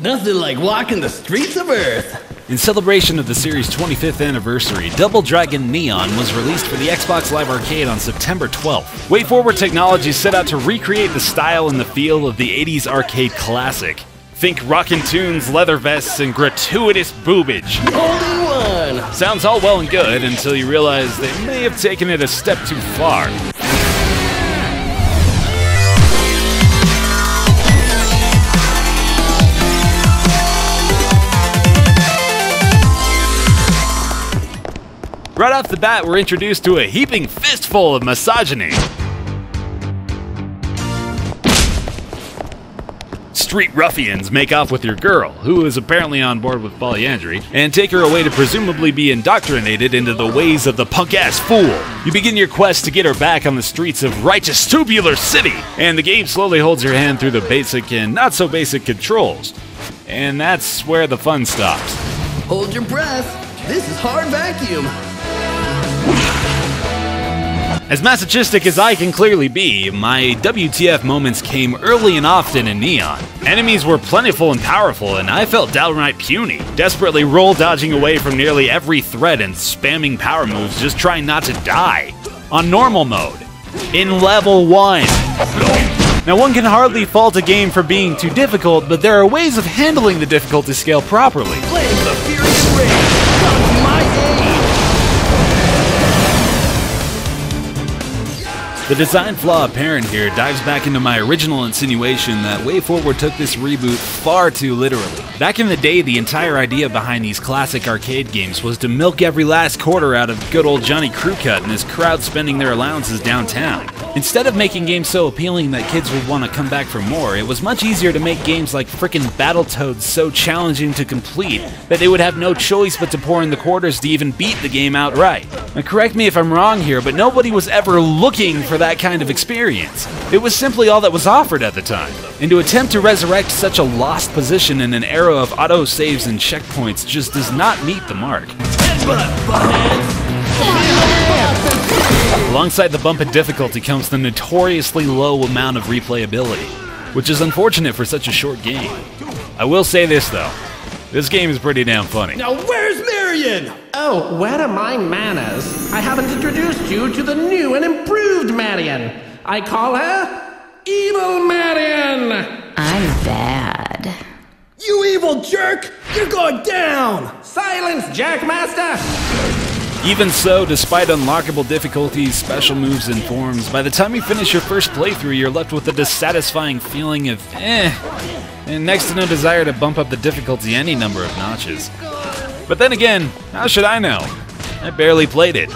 Nothing like walking the streets of Earth. In celebration of the series' 25th anniversary, Double Dragon Neon was released for the Xbox Live Arcade on September 12th. WayForward Technologies set out to recreate the style and the feel of the 80s arcade classic. Think rockin' tunes, leather vests, and gratuitous boobage. All in one. Sounds all well and good until you realize they may have taken it a step too far. Right off the bat, we're introduced to a heaping fistful of misogyny. Street ruffians make off with your girl, who is apparently on board with polyandry, and take her away to presumably be indoctrinated into the ways of the punk-ass fool. You begin your quest to get her back on the streets of righteous Tubular City, and the game slowly holds your hand through the basic and not-so-basic controls. And that's where the fun stops. Hold your breath. This is hard vacuum. As masochistic as I can clearly be, my WTF moments came early and often in Neon. Enemies were plentiful and powerful, and I felt downright puny, desperately roll dodging away from nearly every threat and spamming power moves just trying not to die. On normal mode, in level 1. Now one can hardly fault a game for being too difficult, but there are ways of handling the difficulty scale properly. Flames of furious rage. Come to my aid. The design flaw apparent here dives back into my original insinuation that WayForward took this reboot far too literally. Back in the day, the entire idea behind these classic arcade games was to milk every last quarter out of good old Johnny Crewcut and his crowd spending their allowances downtown. Instead of making games so appealing that kids would want to come back for more, it was much easier to make games like frickin' Battletoads so challenging to complete that they would have no choice but to pour in the quarters to even beat the game outright. Now correct me if I'm wrong here, but nobody was ever looking for that kind of experience. It was simply all that was offered at the time. And to attempt to resurrect such a lost position in an era of auto-saves and checkpoints just does not meet the mark. Alongside the bump in difficulty comes the notoriously low amount of replayability, which is unfortunate for such a short game. I will say this though, this game is pretty damn funny. Now where's Marion? Oh, where are my manners? I haven't introduced you to the new and improved Marion. I call her Evil Marion. I'm bad. You evil jerk! You're going down! Silence, Jackmaster! Even so, despite unlockable difficulties, special moves, and forms, by the time you finish your first playthrough, you're left with a dissatisfying feeling of and next to no desire to bump up the difficulty any number of notches. But then again, how should I know? I barely played it.